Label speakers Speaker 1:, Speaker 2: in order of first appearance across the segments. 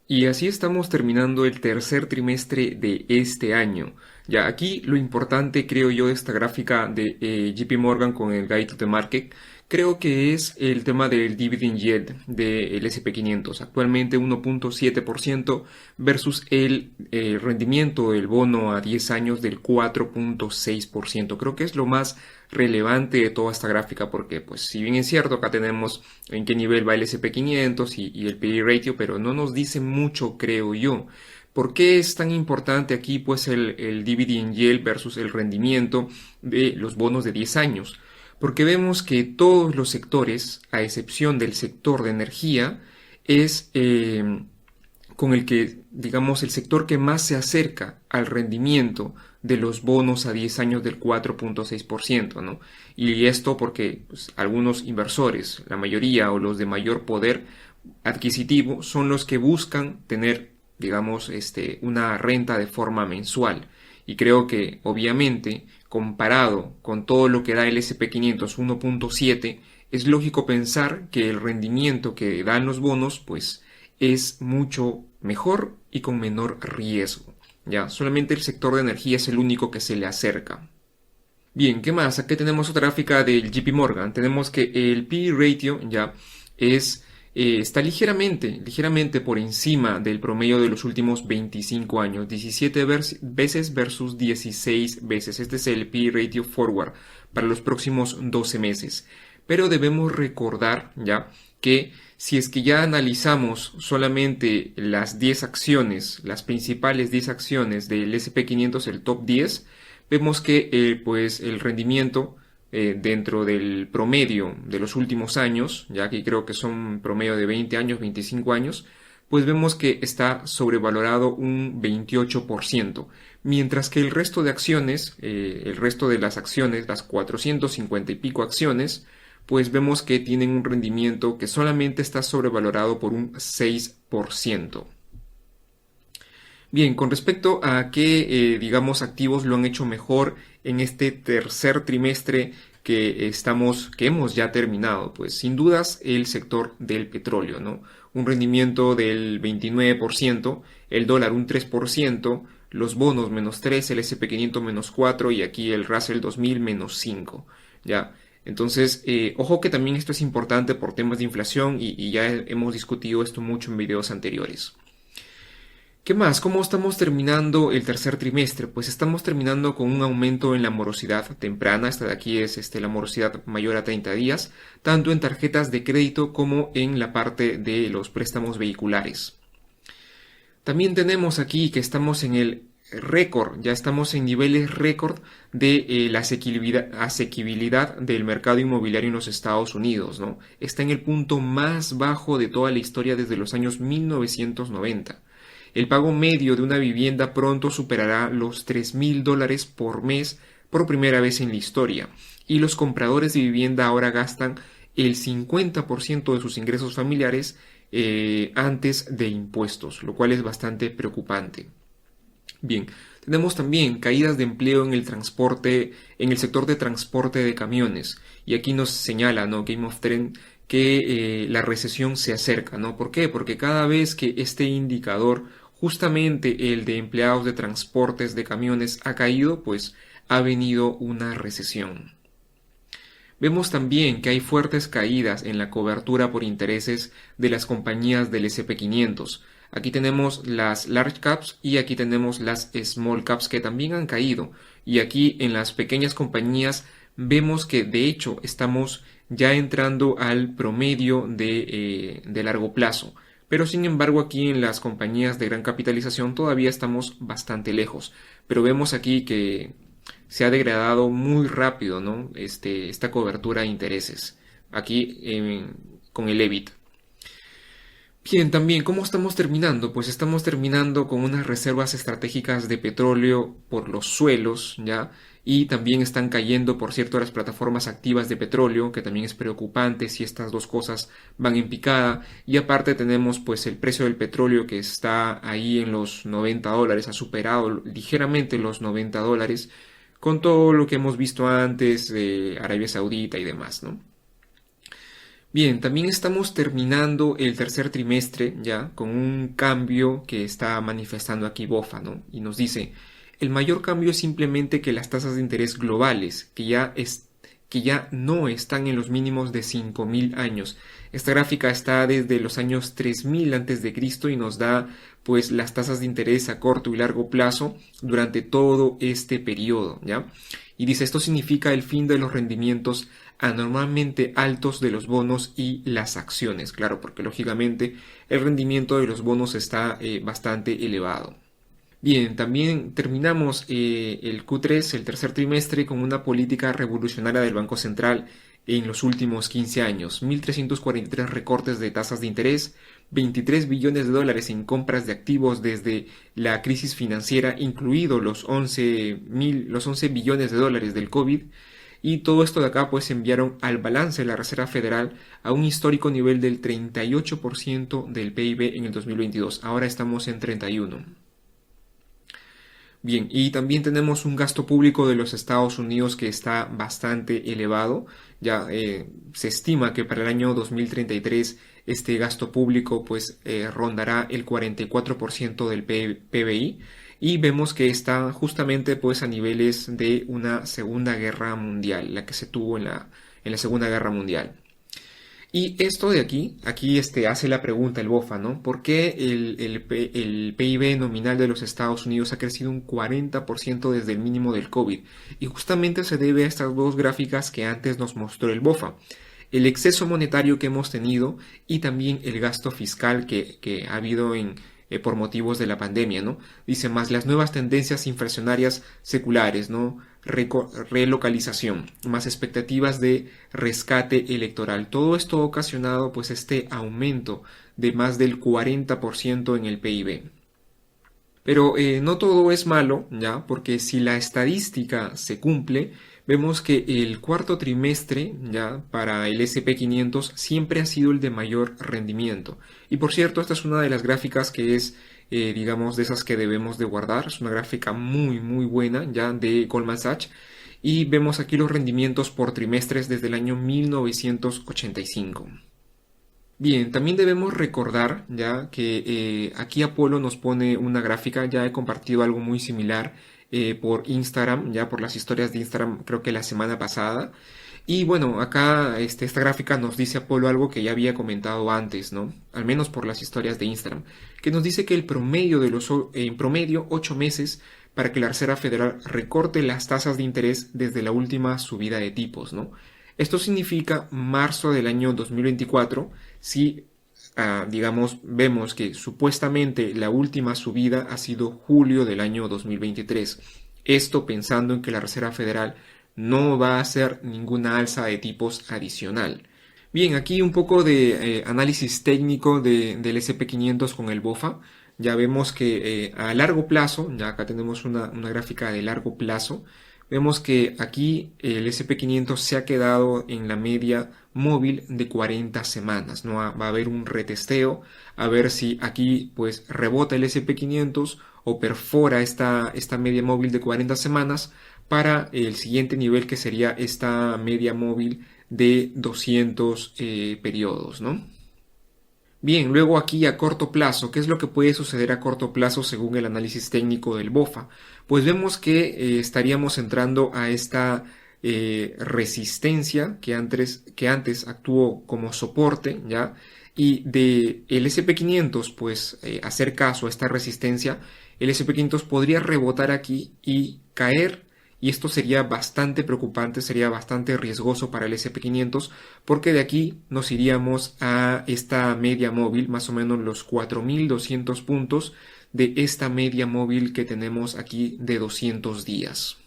Speaker 1: Y así estamos terminando el tercer trimestre de este año. Ya aquí lo importante, creo yo, de esta gráfica de JP Morgan con el Guide to the Market, creo que es el tema del dividend yield del SP500. Actualmente 1.7% versus el rendimiento del bono a 10 años del 4.6%. Creo que es lo más relevante de toda esta gráfica porque, pues, si bien es cierto, acá tenemos en qué nivel va el SP500 y el PE ratio, pero no nos dice mucho, creo yo. ¿Por qué es tan importante aquí, pues, el dividend yield versus el rendimiento de los bonos de 10 años? Porque vemos que todos los sectores, a excepción del sector de energía, es con el que, digamos, el sector que más se acerca al rendimiento de los bonos a 10 años del 4.6%, ¿no? Y esto porque pues, algunos inversores, la mayoría o los de mayor poder adquisitivo, son los que buscan tener, digamos, una renta de forma mensual. Y creo que, obviamente, comparado con todo lo que da el SP500 1.7, es lógico pensar que el rendimiento que dan los bonos, pues, es mucho mejor y con menor riesgo. Ya, solamente el sector de energía es el único que se le acerca. Bien, ¿qué más? Aquí tenemos otra gráfica del JP Morgan. Tenemos que el P/E ratio ya es está ligeramente por encima del promedio de los últimos 25 años, 17 veces versus 16 veces. Este es el P/E ratio forward para los próximos 12 meses. Pero debemos recordar ya que si es que ya analizamos solamente las 10 acciones, las principales 10 acciones del SP500, el top 10, vemos que pues el rendimiento dentro del promedio de los últimos años, ya que creo que son promedio de 20 años, 25 años, pues vemos que está sobrevalorado un 28%, mientras que el resto de acciones, el resto de las acciones, las 450 y pico acciones, pues vemos que tienen un rendimiento que solamente está sobrevalorado por un 6%. Bien, con respecto a qué, digamos, activos lo han hecho mejor en este tercer trimestre que hemos ya terminado, pues sin dudas el sector del petróleo, ¿no? Un rendimiento del 29%, el dólar un 3%, los bonos menos 3, el SP500 menos 4 y aquí el Russell 2000 menos 5, ¿ya? Entonces, ojo que también esto es importante por temas de inflación y ya hemos discutido esto mucho en videos anteriores. ¿Qué más? ¿Cómo estamos terminando el tercer trimestre? Pues estamos terminando con un aumento en la morosidad temprana. Esta de aquí es la morosidad mayor a 30 días, tanto en tarjetas de crédito como en la parte de los préstamos vehiculares. También tenemos aquí que estamos en el récord, ya estamos en niveles récord de la asequibilidad del mercado inmobiliario en los Estados Unidos, ¿no? Está en el punto más bajo de toda la historia desde los años 1990. El pago medio de una vivienda pronto superará los $3,000 por mes por primera vez en la historia, y los compradores de vivienda ahora gastan el 50% de sus ingresos familiares antes de impuestos, lo cual es bastante preocupante. Bien, tenemos también caídas de empleo en el transporte, en el sector de transporte de camiones. Y aquí nos señala, ¿no? Game of Trend que la recesión se acerca, ¿no? ¿Por qué? Porque cada vez que este indicador, justamente el de empleados de transportes de camiones, ha caído, pues ha venido una recesión. Vemos también que hay fuertes caídas en la cobertura por intereses de las compañías del SP500. Aquí tenemos las large caps y aquí tenemos las small caps que también han caído. Y aquí en las pequeñas compañías vemos que de hecho estamos ya entrando al promedio de largo plazo. Pero sin embargo aquí en las compañías de gran capitalización todavía estamos bastante lejos. Pero vemos aquí que se ha degradado muy rápido, ¿no? Esta cobertura de intereses. Aquí con el EBIT. Bien, también, ¿cómo estamos terminando? Pues estamos terminando con unas reservas estratégicas de petróleo por los suelos, ¿ya? Y también están cayendo, por cierto, las plataformas activas de petróleo, que también es preocupante si estas dos cosas van en picada. Y aparte tenemos, pues, el precio del petróleo que está ahí en los $90, ha superado ligeramente los $90, con todo lo que hemos visto antes de Arabia Saudita y demás, ¿no? Bien, también estamos terminando el tercer trimestre ya con un cambio que está manifestando aquí BofA, ¿no? Y nos dice, el mayor cambio es simplemente que las tasas de interés globales, que ya no están en los mínimos de 5.000 años. Esta gráfica está desde los años 3000 antes de Cristo y nos da pues las tasas de interés a corto y largo plazo durante todo este periodo, ¿ya? Y dice, esto significa el fin de los rendimientos anormalmente altos de los bonos y las acciones, claro, porque lógicamente el rendimiento de los bonos está bastante elevado. Bien, también terminamos el Q3, el tercer trimestre, con una política revolucionaria del Banco Central en los últimos 15 años. 1.343 recortes de tasas de interés, 23 billones de dólares en compras de activos desde la crisis financiera, incluidos los 11 billones de dólares del COVID. Y todo esto de acá pues enviaron al balance de la Reserva Federal a un histórico nivel del 38% del PIB en el 2022. Ahora estamos en 31%. Bien, y también tenemos un gasto público de los Estados Unidos que está bastante elevado. Ya se estima que para el año 2033 este gasto público pues rondará el 44% del PBI y vemos que está justamente pues a niveles de una Segunda Guerra Mundial, la que se tuvo en la Segunda Guerra Mundial. Y esto de aquí hace la pregunta el BOFA, ¿no? ¿Por qué el PIB nominal de los Estados Unidos ha crecido un 40% desde el mínimo del COVID? Y justamente se debe a estas dos gráficas que antes nos mostró el BOFA. El exceso monetario que hemos tenido y también el gasto fiscal que ha habido por motivos de la pandemia, ¿no? Dice, más las nuevas tendencias inflacionarias seculares, ¿no? Relocalización, más expectativas de rescate electoral. Todo esto ha ocasionado pues este aumento de más del 40% en el PIB. Pero no todo es malo, ¿ya? Porque si la estadística se cumple, vemos que el cuarto trimestre, ¿ya? Para el SP500 siempre ha sido el de mayor rendimiento. Y por cierto, esta es una de las gráficas que es, digamos, de esas que debemos de guardar. Es una gráfica muy, muy buena, ¿ya? De Goldman Sachs. Y vemos aquí los rendimientos por trimestres desde el año 1985. Bien, también debemos recordar ya que aquí Apolo nos pone una gráfica, ya he compartido algo muy similar por Instagram, ya por las historias de Instagram creo que la semana pasada. Y bueno, acá esta gráfica nos dice Apolo algo que ya había comentado antes, ¿no? Al menos por las historias de Instagram, que nos dice que el promedio en promedio 8 meses para que la Reserva Federal recorte las tasas de interés desde la última subida de tipos, ¿no? Esto significa marzo del año 2024 si, digamos, vemos que supuestamente la última subida ha sido julio del año 2023. Esto pensando en que la Reserva Federal no va a hacer ninguna alza de tipos adicional. Bien, aquí un poco de análisis técnico del SP500 con el BOFA. Ya vemos que a largo plazo, ya acá tenemos una gráfica de largo plazo, vemos que aquí el SP500 se ha quedado en la media móvil de 40 semanas, ¿no? Va a haber un retesteo, a ver si aquí pues rebota el SP500 o perfora esta media móvil de 40 semanas para el siguiente nivel que sería esta media móvil de 200 periodos, ¿no? Bien, luego aquí a corto plazo, ¿qué es lo que puede suceder a corto plazo según el análisis técnico del BOFA? Pues vemos que estaríamos entrando a esta resistencia que antes actuó como soporte, ¿ya? Y de el SP500, pues hacer caso a esta resistencia, el SP500 podría rebotar aquí y caer. Y esto sería bastante preocupante, sería bastante riesgoso para el SP500 porque de aquí nos iríamos a esta media móvil, más o menos los 4.200 puntos de esta media móvil que tenemos aquí de 200 días.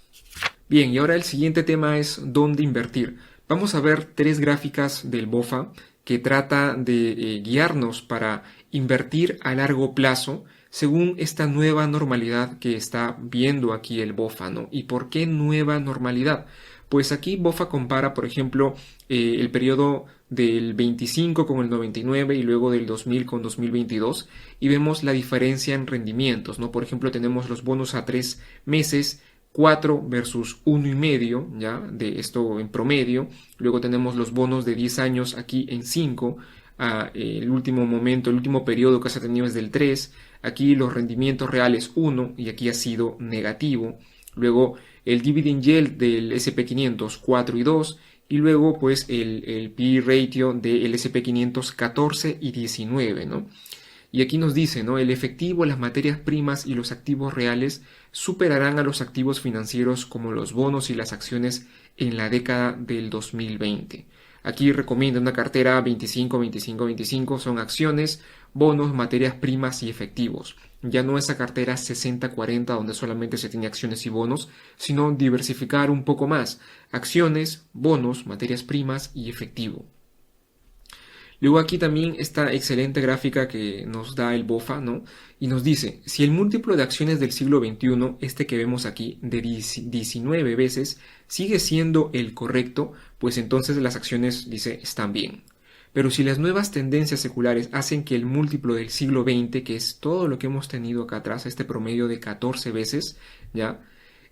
Speaker 1: Bien, y ahora el siguiente tema es dónde invertir. Vamos a ver tres gráficas del BOFA que trata de guiarnos para invertir a largo plazo según esta nueva normalidad que está viendo aquí el BOFA, ¿no? ¿Y por qué nueva normalidad? Pues aquí BOFA compara, por ejemplo, el periodo del 25 con el 99 y luego del 2000 con 2022 y vemos la diferencia en rendimientos, ¿no? Por ejemplo, tenemos los bonos a 3 meses 4 versus 1,5, ¿ya? De esto en promedio. Luego tenemos los bonos de 10 años aquí en 5. El último momento, el último periodo que se ha tenido es del 3. Aquí los rendimientos reales 1 y aquí ha sido negativo. Luego el dividend yield del SP500 4 y 2. Y luego pues el PE ratio del SP500 14 y 19, ¿no? Y aquí nos dice, ¿no? El efectivo, las materias primas y los activos reales superarán a los activos financieros como los bonos y las acciones en la década del 2020. Aquí recomienda una cartera 25-25-25, son acciones, bonos, materias primas y efectivos. Ya no esa cartera 60-40 donde solamente se tiene acciones y bonos, sino diversificar un poco más. Acciones, bonos, materias primas y efectivo. Luego aquí también esta excelente gráfica que nos da el BOFA, ¿no? Y nos dice, si el múltiplo de acciones del siglo XXI, este que vemos aquí, de 19 veces, sigue siendo el correcto, pues entonces las acciones, dice, están bien. Pero si las nuevas tendencias seculares hacen que el múltiplo del siglo XX, que es todo lo que hemos tenido acá atrás, este promedio de 14 veces, ¿ya?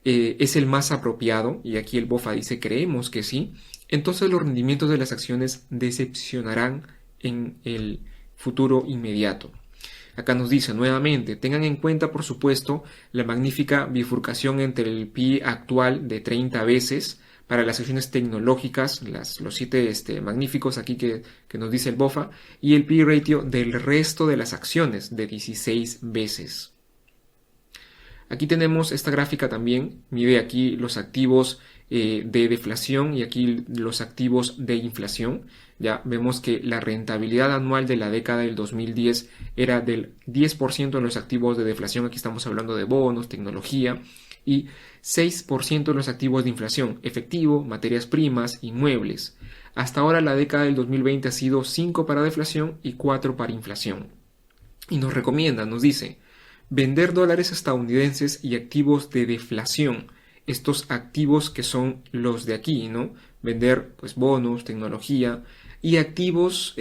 Speaker 1: Es el más apropiado, y aquí el BOFA dice, creemos que sí, entonces los rendimientos de las acciones decepcionarán en el futuro inmediato. Acá nos dice nuevamente, tengan en cuenta por supuesto la magnífica bifurcación entre el PE actual de 30 veces para las acciones tecnológicas, los 7 magníficos aquí que nos dice el BOFA, y el PE ratio del resto de las acciones de 16 veces. Aquí tenemos esta gráfica también, mide aquí los activos de deflación y aquí los activos de inflación. Ya vemos que la rentabilidad anual de la década del 2010 era del 10% en los activos de deflación, aquí estamos hablando de bonos, tecnología, y 6% en los activos de inflación, efectivo, materias primas, inmuebles. Hasta ahora la década del 2020 ha sido 5 para deflación y 4 para inflación. Y nos recomienda, nos dice, vender dólares estadounidenses y activos de deflación. Estos activos que son los de aquí, ¿no? Vender pues bonos, tecnología y activos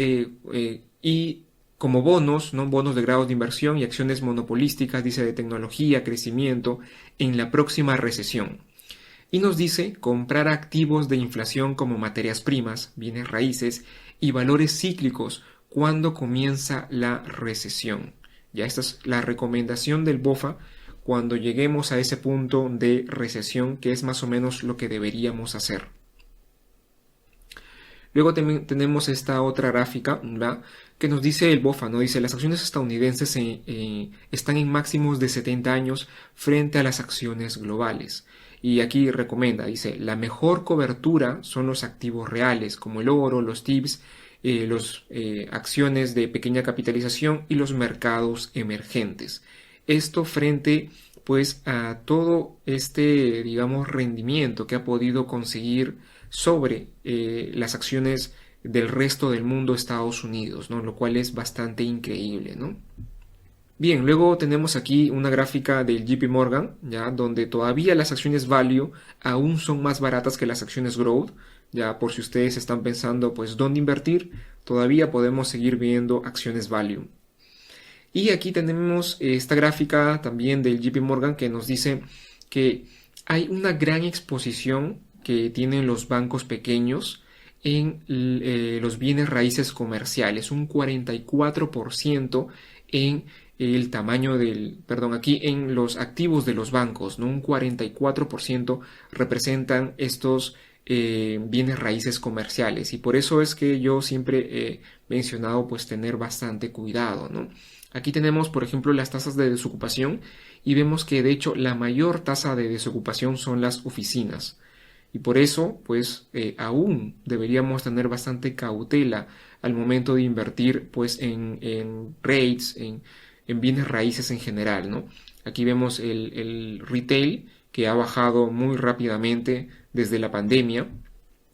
Speaker 1: y como bonos, ¿no? Bonos de grados de inversión y acciones monopolísticas, dice, de tecnología, crecimiento en la próxima recesión. Y nos dice comprar activos de inflación como materias primas, bienes raíces y valores cíclicos cuando comienza la recesión. Ya esta es la recomendación del BOFA cuando lleguemos a ese punto de recesión, que es más o menos lo que deberíamos hacer. Luego también tenemos esta otra gráfica, ¿verdad?, que nos dice el BOFA, ¿no? Dice, las acciones estadounidenses están en máximos de 70 años frente a las acciones globales. Y aquí recomienda, dice, la mejor cobertura son los activos reales, como el oro, los TIPS, acciones de pequeña capitalización y los mercados emergentes. Esto frente pues a todo este, digamos, rendimiento que ha podido conseguir sobre las acciones del resto del mundo, Estados Unidos, ¿no? Lo cual es bastante increíble, ¿no? Bien, luego tenemos aquí una gráfica del JP Morgan, ya, donde todavía las acciones Value aún son más baratas que las acciones Growth. Ya por si ustedes están pensando pues dónde invertir, todavía podemos seguir viendo acciones Value. Y aquí tenemos esta gráfica también del JP Morgan que nos dice que hay una gran exposición que tienen los bancos pequeños en los bienes raíces comerciales, un 44% en el tamaño aquí en los activos de los bancos, ¿no? Un 44% representan estos bienes raíces comerciales, y por eso es que yo siempre he mencionado pues tener bastante cuidado, ¿no? Aquí tenemos por ejemplo las tasas de desocupación y vemos que de hecho la mayor tasa de desocupación son las oficinas, y por eso pues aún deberíamos tener bastante cautela al momento de invertir pues en rates, en bienes raíces en general, ¿no? Aquí vemos el retail que ha bajado muy rápidamente desde la pandemia,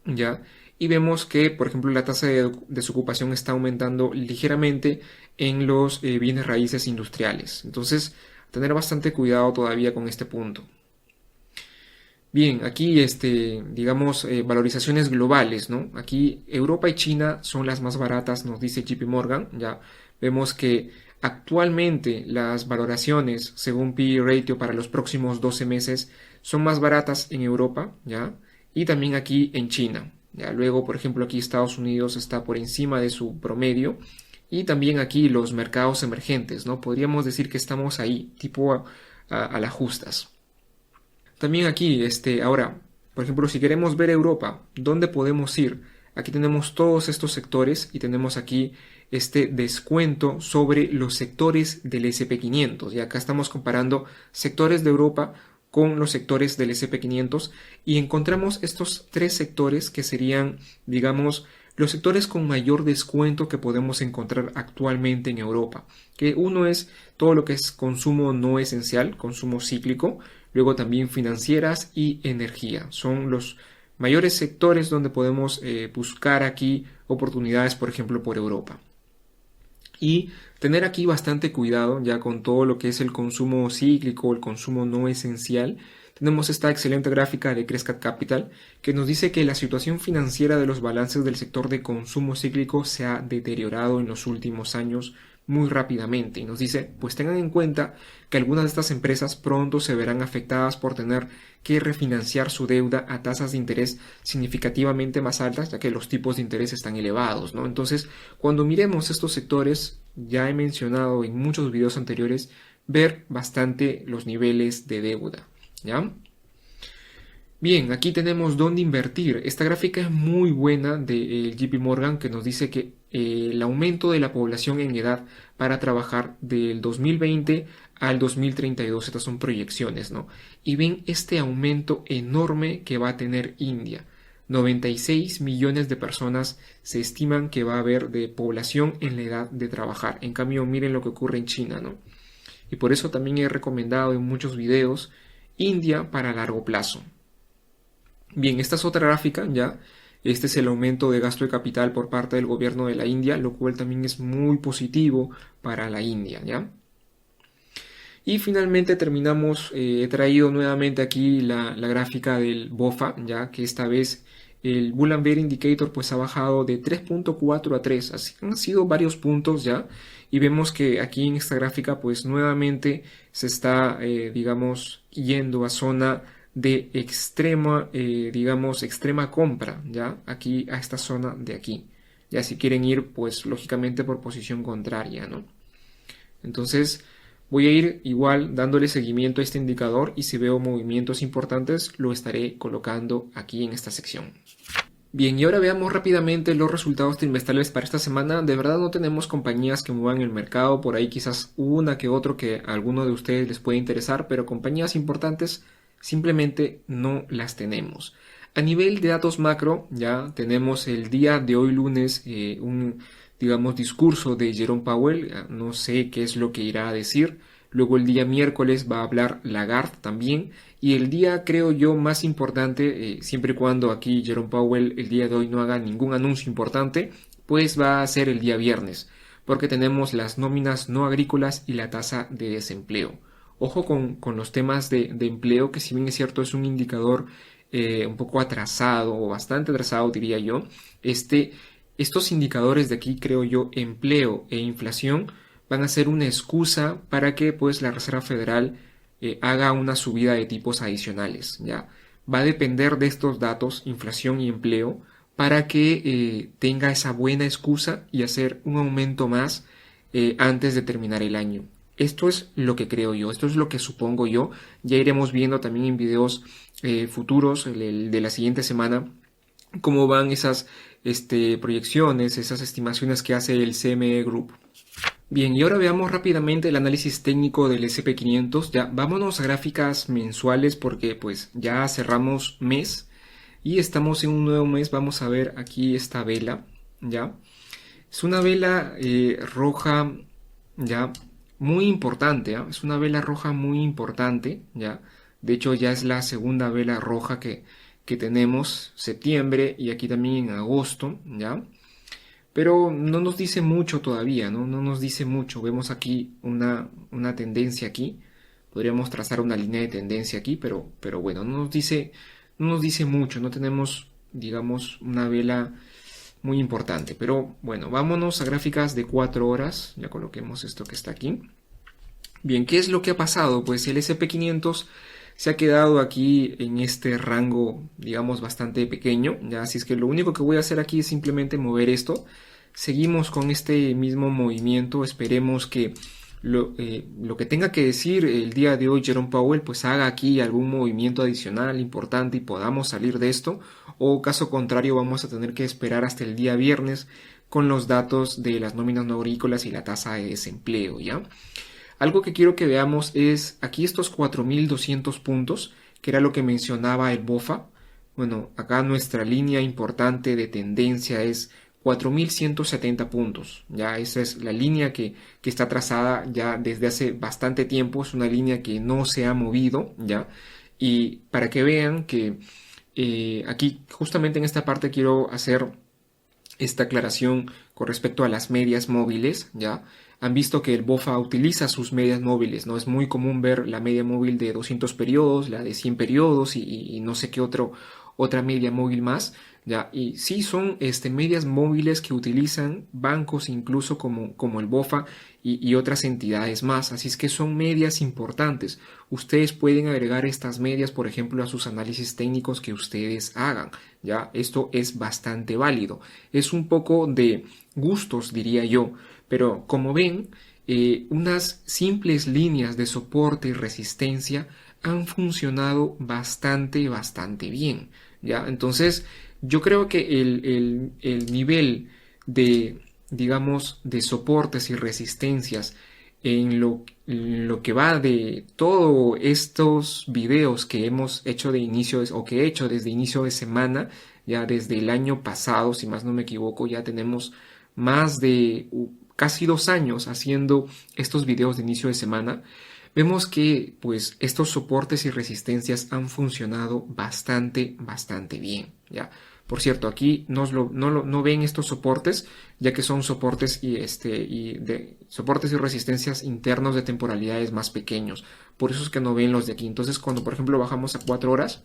Speaker 1: ¿ya? Y vemos que, por ejemplo, la tasa de desocupación está aumentando ligeramente en los bienes raíces industriales. Entonces, tener bastante cuidado todavía con este punto. Bien, aquí, digamos, valorizaciones globales, ¿no? Aquí Europa y China son las más baratas, nos dice JP Morgan, ya vemos que actualmente las valoraciones, según PE ratio para los próximos 12 meses, son más baratas en Europa, ¿ya? Y también aquí en China, ¿ya? Luego, por ejemplo, aquí Estados Unidos está por encima de su promedio y también aquí los mercados emergentes, ¿no? Podríamos decir que estamos ahí, tipo a las justas. También aquí, ahora, por ejemplo, si queremos ver Europa, ¿dónde podemos ir? Aquí tenemos todos estos sectores y tenemos aquí este descuento sobre los sectores del SP500. Y acá estamos comparando sectores de Europa con los sectores del SP500 y encontramos estos tres sectores que serían, digamos, los sectores con mayor descuento que podemos encontrar actualmente en Europa. Que uno es todo lo que es consumo no esencial, consumo cíclico, luego también financieras y energía. Son los mayores sectores donde podemos buscar aquí oportunidades, por ejemplo, por Europa. Y tener aquí bastante cuidado ya con todo lo que es el consumo cíclico, el consumo no esencial. Tenemos esta excelente gráfica de Crescat Capital que nos dice que la situación financiera de los balances del sector de consumo cíclico se ha deteriorado en los últimos años muy rápidamente y nos dice, pues tengan en cuenta que algunas de estas empresas pronto se verán afectadas por tener que refinanciar su deuda a tasas de interés significativamente más altas, ya que los tipos de interés están elevados, ¿no? Entonces, cuando miremos estos sectores, ya he mencionado en muchos videos anteriores, ver bastante los niveles de deuda, ¿ya? Bien, aquí tenemos dónde invertir. Esta gráfica es muy buena de JP Morgan que nos dice que el aumento de la población en edad para trabajar del 2020 al 2032, estas son proyecciones, ¿no? Y ven este aumento enorme que va a tener India. 96 millones de personas se estiman que va a haber de población en la edad de trabajar. En cambio, miren lo que ocurre en China, ¿no? Y por eso también he recomendado en muchos videos India para largo plazo. Bien, esta es otra gráfica, ya. Este es el aumento de gasto de capital por parte del gobierno de la India, lo cual también es muy positivo para la India, ¿ya? Y finalmente terminamos, he traído nuevamente aquí la gráfica del BOFA, ya que esta vez el Bull and Bear Indicator pues ha bajado de 3.4 a 3, así han sido varios puntos ya, y vemos que aquí en esta gráfica pues nuevamente se está, digamos, yendo a zona de extrema, digamos, extrema compra, ya, aquí a esta zona de aquí. Ya si quieren ir, pues lógicamente por posición contraria, ¿no? Entonces voy a ir igual dándole seguimiento a este indicador y si veo movimientos importantes lo estaré colocando aquí en esta sección. Bien, y ahora veamos rápidamente los resultados trimestrales para esta semana. De verdad no tenemos compañías que muevan el mercado, por ahí quizás una que otro que a alguno de ustedes les puede interesar, pero compañías importantes simplemente no las tenemos. A nivel de datos macro, ya tenemos el día de hoy lunes un, digamos, discurso de Jerome Powell, no sé qué es lo que irá a decir. Luego el día miércoles va a hablar Lagarde también. Y el día, creo yo, más importante, siempre y cuando aquí Jerome Powell el día de hoy no haga ningún anuncio importante, pues va a ser el día viernes, porque tenemos las nóminas no agrícolas y la tasa de desempleo. Ojo con los temas de empleo, que si bien es cierto es un indicador un poco atrasado o bastante atrasado diría yo, estos indicadores de aquí, creo yo, empleo e inflación, van a ser una excusa para que pues la Reserva Federal haga una subida de tipos adicionales, ¿ya? Va a depender de estos datos, inflación y empleo, para que tenga esa buena excusa y hacer un aumento más antes de terminar el año. Esto es lo que creo yo, esto es lo que supongo yo. Ya iremos viendo también en videos futuros, el de la siguiente semana, cómo van esas proyecciones, esas estimaciones que hace el CME Group. Bien, y ahora veamos rápidamente el análisis técnico del SP500. Ya vámonos a gráficas mensuales porque pues ya cerramos mes y estamos en un nuevo mes. Vamos a ver aquí esta vela, ya. Es una vela roja, ya, muy importante, ¿eh? Es una vela roja muy importante, ya. De hecho ya es la segunda vela roja que tenemos, septiembre y aquí también en agosto, ya. Pero no nos dice mucho todavía, ¿no? No nos dice mucho. Vemos aquí una tendencia aquí. Podríamos trazar una línea de tendencia aquí, pero bueno, no nos dice mucho. No tenemos, digamos, una vela muy importante. Pero bueno, vámonos a gráficas de 4 horas. Ya coloquemos esto que está aquí. Bien, ¿qué es lo que ha pasado? Pues el SP500 se ha quedado aquí en este rango, digamos, bastante pequeño, ya, así es que lo único que voy a hacer aquí es simplemente mover esto. Seguimos con este mismo movimiento, esperemos que lo que tenga que decir el día de hoy Jerome Powell pues haga aquí algún movimiento adicional importante y podamos salir de esto, o caso contrario vamos a tener que esperar hasta el día viernes con los datos de las nóminas no agrícolas y la tasa de desempleo, ¿ya? Algo que quiero que veamos es aquí estos 4.200 puntos, que era lo que mencionaba el BOFA. Bueno, acá nuestra línea importante de tendencia es 4.170 puntos. Ya esa es la línea que está trazada ya desde hace bastante tiempo. Es una línea que no se ha movido, ¿ya? Y para que vean que aquí justamente en esta parte quiero hacer esta aclaración con respecto a las medias móviles, ¿ya? Han visto que el BOFA utiliza sus medias móviles, ¿no? Es muy común ver la media móvil de 200 periodos, la de 100 periodos y no sé qué otra media móvil más, ¿ya? Y sí son medias móviles que utilizan bancos incluso como el BOFA y otras entidades más, así es que son medias importantes. Ustedes pueden agregar estas medias, por ejemplo, a sus análisis técnicos que ustedes hagan, ¿ya? Esto es bastante válido. Es un poco de gustos, diría yo, pero como ven, unas simples líneas de soporte y resistencia han funcionado bastante bien, ¿ya? Entonces, yo creo que el nivel de, digamos, de soportes y resistencias en lo que va de todos estos videos que hemos hecho de inicio o que he hecho desde inicio de semana, ya desde el año pasado, si más no me equivoco, ya tenemos más de casi 2 años haciendo estos videos de inicio de semana. Vemos que pues estos soportes y resistencias han funcionado bastante bien, ¿ya? Por cierto, aquí no ven estos soportes, ya que son soportes soportes y resistencias internos de temporalidades más pequeños. Por eso es que no ven los de aquí. Entonces, cuando por ejemplo bajamos a 4 horas,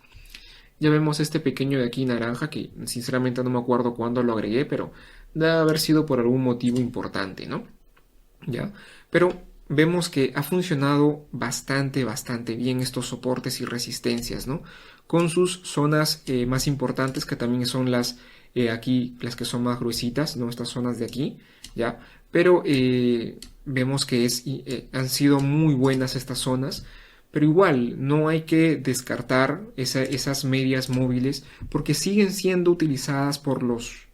Speaker 1: ya vemos este pequeño de aquí naranja, que sinceramente no me acuerdo cuándo lo agregué, pero debe haber sido por algún motivo importante, ¿no? ¿Ya? Pero vemos que ha funcionado bastante bien estos soportes y resistencias, ¿no? Con sus zonas más importantes, que también son aquí, las que son más gruesitas, ¿no? Estas zonas de aquí, ¿ya? Pero vemos que han sido muy buenas estas zonas, pero igual no hay que descartar esas medias móviles porque siguen siendo utilizadas por los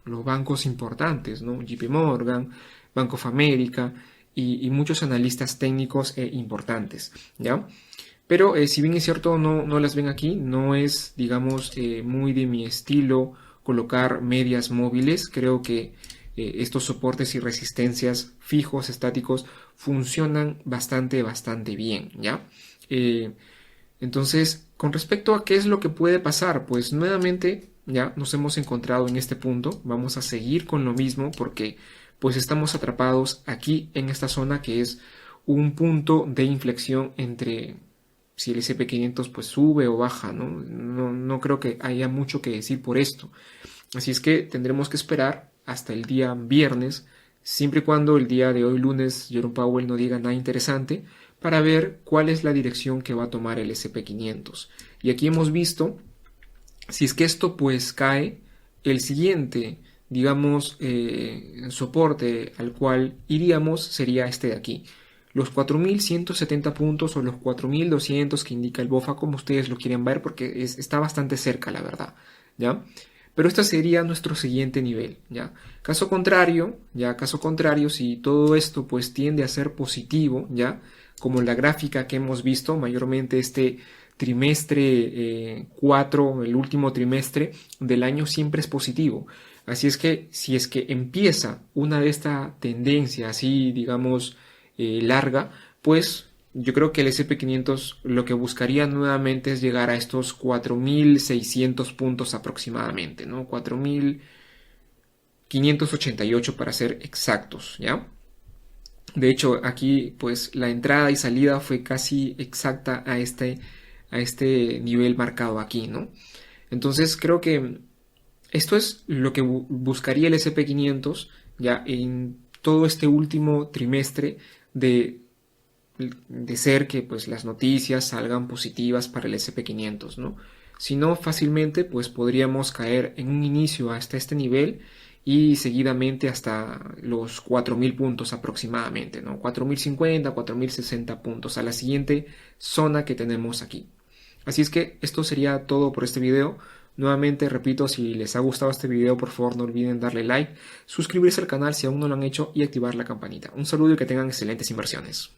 Speaker 1: bancos importantes, ¿no? JP Morgan, Bank of America y muchos analistas técnicos importantes, ¿ya? Pero si bien es cierto, no las ven aquí, no es, digamos, muy de mi estilo colocar medias móviles. Creo que estos soportes y resistencias fijos, estáticos, funcionan bastante bien, ¿ya? Entonces, con respecto a qué es lo que puede pasar, pues nuevamente ya nos hemos encontrado en este punto, vamos a seguir con lo mismo porque pues estamos atrapados aquí en esta zona que es un punto de inflexión entre si el S&P 500 pues sube o baja, ¿no? No creo que haya mucho que decir por esto. Así es que tendremos que esperar hasta el día viernes, siempre y cuando el día de hoy lunes Jerome Powell no diga nada interesante, para ver cuál es la dirección que va a tomar el S&P 500. Y aquí hemos visto, si es que esto pues cae, el siguiente, digamos, soporte al cual iríamos sería este de aquí. Los 4.170 puntos o los 4.200 que indica el BOFA, como ustedes lo quieren ver, porque está bastante cerca, la verdad, ¿ya? Pero este sería nuestro siguiente nivel, ¿ya? Caso contrario, si todo esto pues tiende a ser positivo, ¿ya? Como la gráfica que hemos visto, mayormente este trimestre 4, el último trimestre del año siempre es positivo. Así es que si es que empieza una de esta tendencia así, digamos, larga, pues yo creo que el S&P 500 lo que buscaría nuevamente es llegar a estos 4.600 puntos aproximadamente, ¿no? 4.588 para ser exactos, ¿ya? De hecho, aquí pues la entrada y salida fue casi exacta a este nivel marcado aquí, ¿no? Entonces creo que esto es lo que buscaría el S&P 500 ya en todo este último trimestre de de ser que pues las noticias salgan positivas para el SP500, ¿no? Si no, fácilmente pues podríamos caer en un inicio hasta este nivel y seguidamente hasta los 4.000 puntos aproximadamente, ¿no? 4.050, 4.060 puntos a la siguiente zona que tenemos aquí. Así es que esto sería todo por este video. Nuevamente repito, si les ha gustado este video, por favor no olviden darle like, suscribirse al canal si aún no lo han hecho y activar la campanita. Un saludo y que tengan excelentes inversiones.